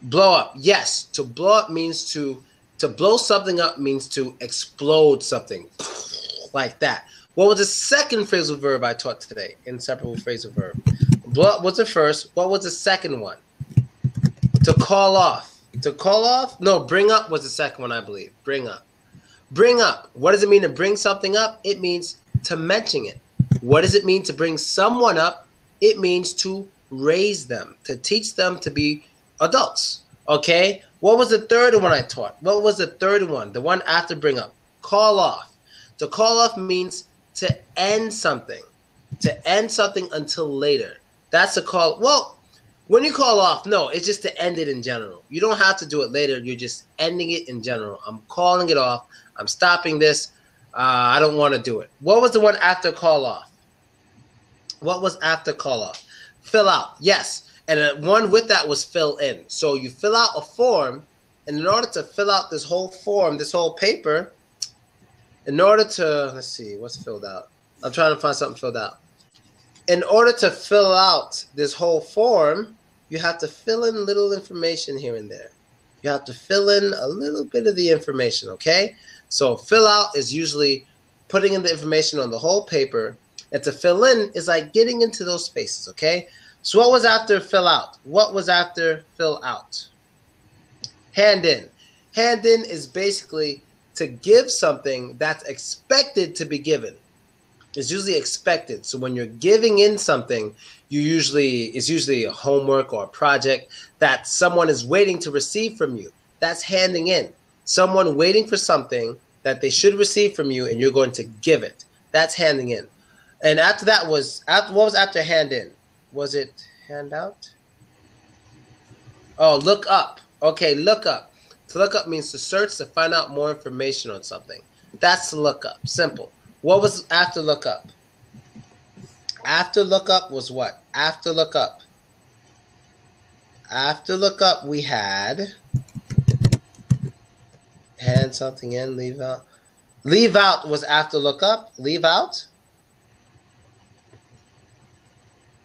Blow up. Yes, to blow up means to blow something up means to explode something like that. What was the second phrasal verb I taught today? Inseparable phrasal verb. Blow up was the first. What was the second one? To call off. To call off? No, bring up was the second one, I believe. Bring up. Bring up. What does it mean to bring something up? It means to mention it. What does it mean to bring someone up? It means to raise them, to teach them to be adults. Okay? What was the third one I taught? What was the third one? The one after bring up. Call off. To call off means to end something. To end something until later. That's a call. Well, when you call off, no, it's just to end it in general. You don't have to do it later. You're just ending it in general. I'm calling it off. I'm stopping this. I don't want to do it. What was the one after call off? What was after call off? Fill out. Yes. And one with that was fill in. So you fill out a form, and in order to fill out this whole form, this whole paper, in order to, let's see, what's filled out? I'm trying to find something filled out. In order to fill out this whole form, you have to fill in little information here and there. You have to fill in a little bit of the information, okay? So fill out is usually putting in the information on the whole paper, and to fill in is like getting into those spaces, okay? So what was after fill out? What was after fill out? Hand in. Hand in is basically to give something that's expected to be given. It's usually expected. So when you're giving in something, it's usually a homework or a project that someone is waiting to receive from you. That's handing in. Someone waiting for something that they should receive from you, and you're going to give it. That's handing in. And after that what was after hand in? Was it handout? Oh, look up. Okay, look up. To look up means to search to find out more information on something. That's to look up. Simple. What was after look up? After look up was what? After look up. After look up we had hand something in, leave out. Leave out was after look up. Leave out.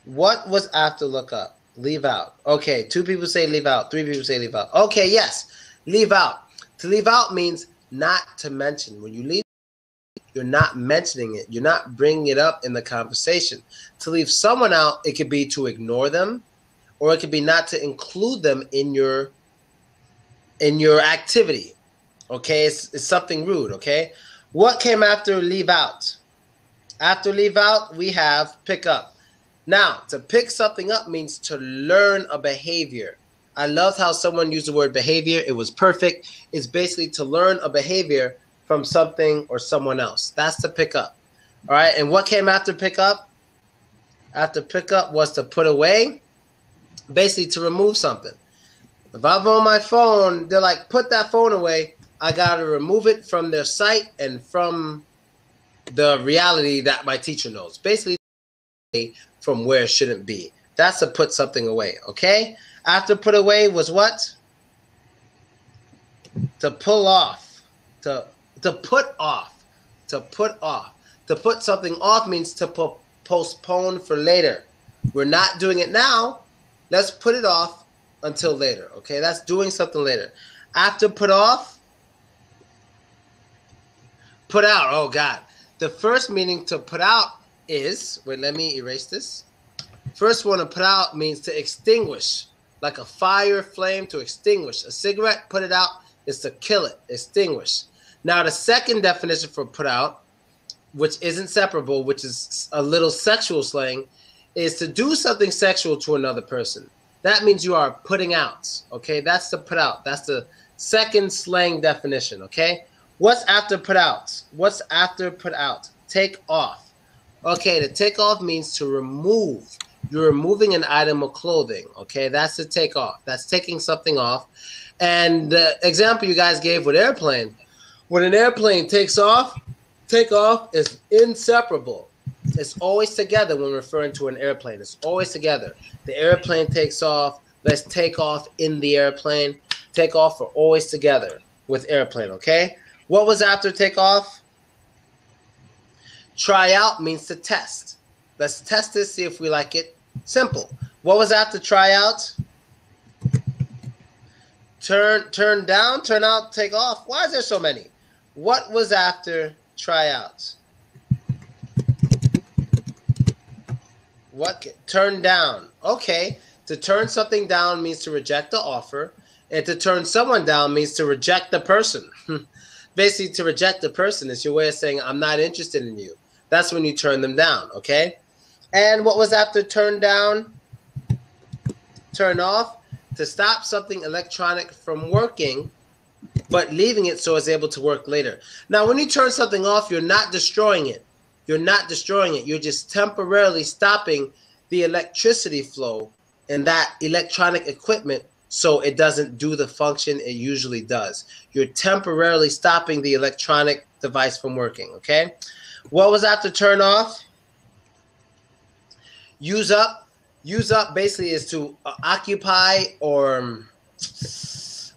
What was after look up? Leave out. Okay, 2 people say leave out. 3 people say leave out. Okay, yes. Leave out. To leave out means not to mention. When you leave, you're not mentioning it. You're not bringing it up in the conversation. To leave someone out, it could be to ignore them, or it could be not to include them in your activity. Okay, it's something rude. Okay, what came after leave out? After leave out, we have pick up. Now, to pick something up means to learn a behavior. I loved how someone used the word behavior. It was perfect. It's basically to learn a behavior from something or someone else. That's to pick up. All right, and what came after pick up? After pick up was to put away, basically to remove something. If I'm on my phone, they're like, put that phone away. I got to remove it from their sight and from the reality that my teacher knows. Basically, from where it shouldn't be. That's to put something away, okay? After put away was what? To pull off. To put off. To put off. To put something off means to postpone for later. We're not doing it now. Let's put it off until later. Okay, that's doing something later. After put off, put out. Oh God. The first meaning to put out is, wait, let me erase this. First one to put out means to extinguish, like a fire flame, to extinguish. A cigarette, put it out, is to kill it, extinguish. Now the second definition for put out, which isn't separable, which is a little sexual slang, is to do something sexual to another person. That means you are putting out, okay? That's the put out. That's the second slang definition, okay? What's after put out? What's after put out? Take off. Okay, to take off means to remove. You're removing an item of clothing, okay? That's to take off. That's taking something off. And the example you guys gave with airplane, when an airplane takes off, take off is inseparable. It's always together when referring to an airplane. It's always together. The airplane takes off. Let's take off in the airplane. Take off are always together with airplane, okay? What was after take off? Try out means to test. Let's test this, see if we like it. Simple. What was after try out? Turn down, turn out, take off. Why is there so many? What was after try out? What? Turn down. Okay. To turn something down means to reject the offer. And to turn someone down means to reject the person. Basically, to reject the person is your way of saying, I'm not interested in you. That's when you turn them down, okay? And what was after turn down? Turn off. To stop something electronic from working, but leaving it so it's able to work later. Now, when you turn something off, you're not destroying it. You're not destroying it. You're just temporarily stopping the electricity flow in that electronic equipment so it doesn't do the function it usually does. You're temporarily stopping the electronic device from working, okay? What was after turn off? Use up. Use up basically is to occupy or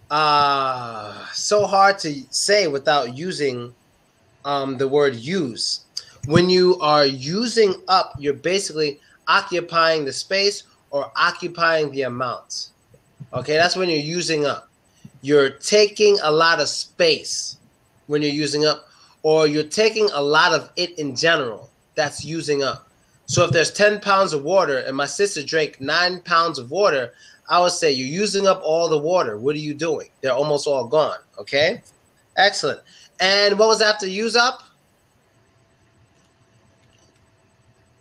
so hard to say without using the word use. When you are using up, you're basically occupying the space or occupying the amount. Okay, that's when you're using up. You're taking a lot of space when you're using up, or you're taking a lot of it in general. That's using up. So if there's 10 pounds of water and my sister drank 9 pounds of water, I would say you're using up all the water. What are you doing? They're almost all gone. Okay, excellent. And what was after use up?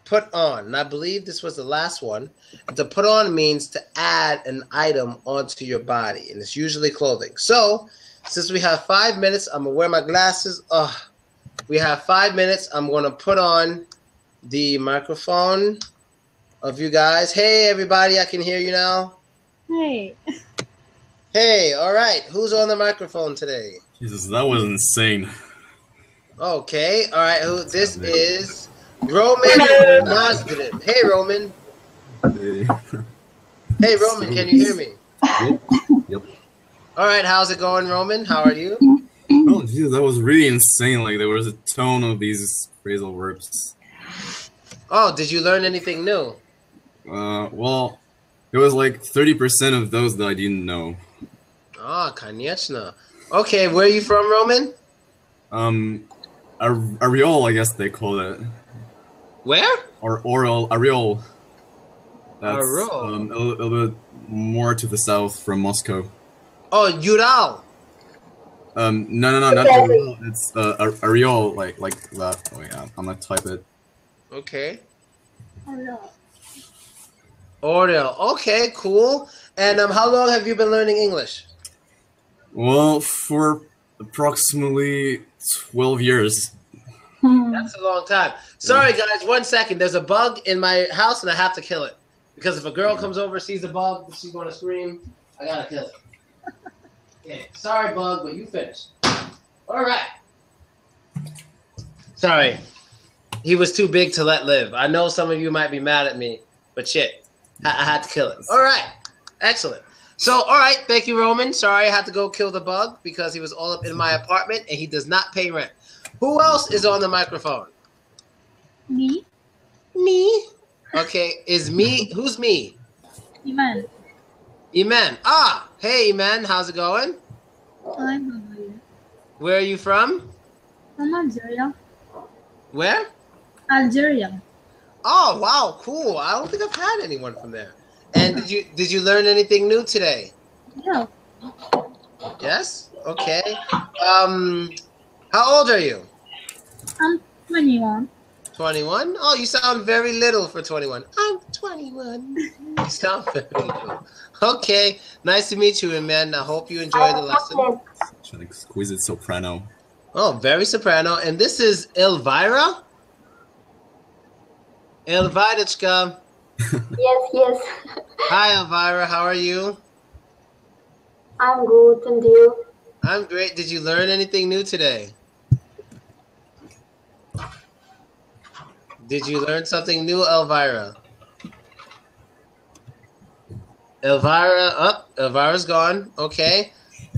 Put on. And I believe this was the last one. To put on means to add an item onto your body, and it's usually clothing. So since we have 5 minutes, I'm gonna wear my glasses. We have 5 minutes. I'm gonna put on the microphone of you guys. Hey, everybody, I can hear you now. Hey. Hey, all right. Who's on the microphone today? Jesus, that was insane. Okay, all right. This is Roman Nosdrin. Hey, Roman. Hey. Hey, Roman, can you hear me? Yep. All right, how's it going, Roman? How are you? Oh, Jesus, that was really insane. Like, there was a tone of these phrasal verbs. Oh, did you learn anything new? Well, it was like 30% of those that I didn't know. Ah, конечно. Okay, where are you from, Roman? Areol, I guess they call it. Where? Or oral, Areol. That's Areol. a little bit more to the south from Moscow. Oh, Ural. No, not Areol. It's Areol, like that. Oh yeah, I'm gonna type it. Okay. Orel. Okay, cool. And how long have you been learning English? Well, for approximately 12 years. That's a long time. Sorry, guys. 1 second. There's a bug in my house, and I have to kill it. Because if a girl comes over, sees a bug, she's going to scream. I got to kill it. Okay. Sorry, bug, but you finished. All right. Sorry. He was too big to let live. I know some of you might be mad at me, but shit. I had to kill it. All right. Excellent. So, all right. Thank you, Roman. Sorry, I had to go kill the bug because he was all up in my apartment, and he does not pay rent. Who else is on the microphone? Me. Me. Okay, is me? Who's me? Iman. Iman. Ah, hey Iman, how's it going? I'm good. Where are you from? From Algeria. Where? Algeria. Oh, wow, cool. I don't think I've had anyone from there. And did you learn anything new today? Yeah. Yes? Okay. How old are you? I'm 21. 21? Oh, you sound very little for 21. I'm 21. You sound very little. Okay. Nice to meet you, man. I hope you enjoyed the lesson. Such an exquisite soprano. Oh, very soprano. And this is Elvira? Elvirichka. Yes. Hi, Elvira. How are you? I'm good, and you? I'm great. Did you learn anything new today? Did you learn something new, Elvira? Elvira's gone. Okay.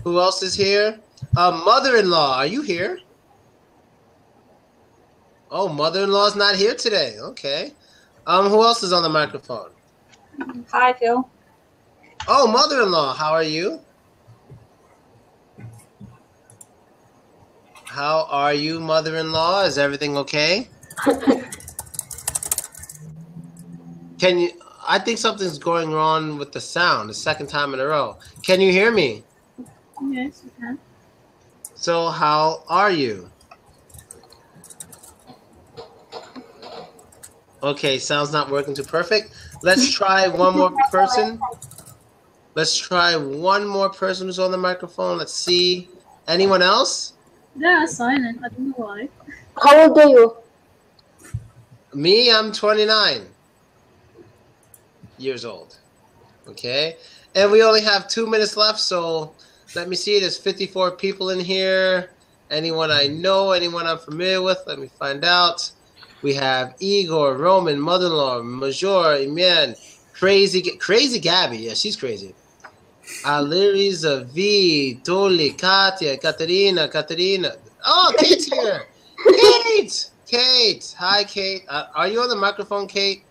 Who else is here? Mother-in-law, are you here? Oh, mother-in-law's not here today. Okay. Who else is on the microphone? Hi, Phil. Oh, mother-in-law, how are you? How are you, mother-in-law? Is everything okay? Can you? I think something's going wrong with the sound. The second time in a row. Can you hear me? Yes, you can. So how are you? Okay, sound's not working too perfect. Let's try one more person. Let's try one more person who's on the microphone. Let's see. Anyone else? They are silent. I don't know why. How old are you? Me, I'm 29 years old. Okay. And we only have 2 minutes left, so let me see. There's 54 people in here. Anyone I know, anyone I'm familiar with, let me find out. We have Igor, Roman, mother-in-law, Major, Iman, Crazy Gabby. Yeah, she's crazy. Aliriza, V, Toli, Katya, Katerina. Oh, Kate's here. Kate. Hi, Kate. Are you on the microphone, Kate?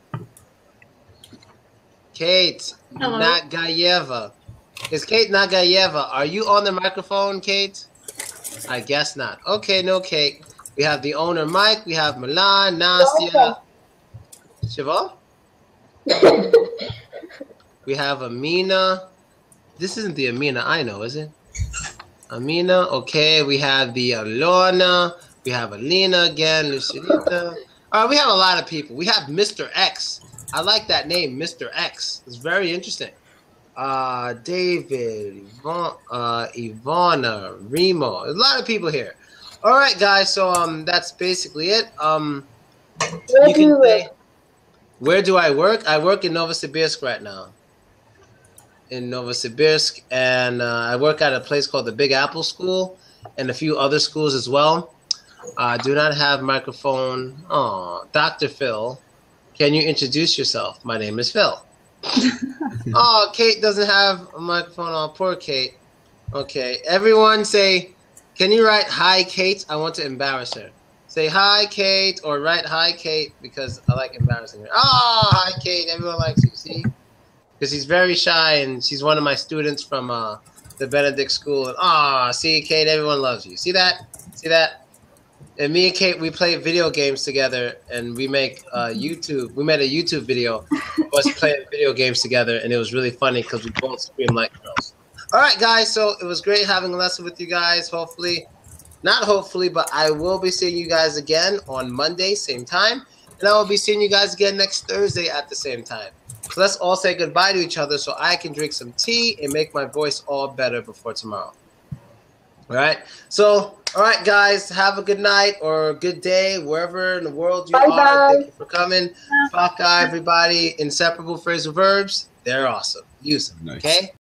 Kate Hello. Nagayeva. Is Kate Nagayeva? Are you on the microphone, Kate? I guess not. Okay, no Kate. We have the owner, Mike. We have Milan, Nastia. Shiva? We have Amina. This isn't the Amina I know, is it? Amina. Okay, we have the Alona. We have Alina again, Lucinita. All right, we have a lot of people. We have Mr. X. I like that name, Mr. X. It's very interesting. David, Ivana, Remo. There's a lot of people here. All right, guys. So that's basically it. Where do you work? Where do I work? I work in Novosibirsk right now. In Novosibirsk, and I work at a place called the Big Apple School, and a few other schools as well. I do not have microphone. Oh, Dr. Phil, can you introduce yourself? My name is Phil. Oh, Kate doesn't have a microphone. Oh, poor Kate. Okay, everyone say, can you write hi, Kate? I want to embarrass her. Say hi, Kate, or write hi, Kate, because I like embarrassing her. Oh, hi, Kate. Everyone likes you, see? Because she's very shy, and she's one of my students from the Benedict School. And see, Kate, everyone loves you. See that? See that? And me and Kate, we play video games together, and we make YouTube. We made a YouTube video of us playing video games together, and it was really funny because we both scream like girls. All right, guys. So it was great having a lesson with you guys. Hopefully, not hopefully, but I will be seeing you guys again on Monday, same time, and I will be seeing you guys again next Thursday at the same time. So let's all say goodbye to each other so I can drink some tea and make my voice all better before tomorrow. All right. So, all right, guys, have a good night or a good day wherever in the world you are. Thank you for coming. Baka, everybody. Inseparable phrasal verbs. They're awesome. Use them. Nice. Okay.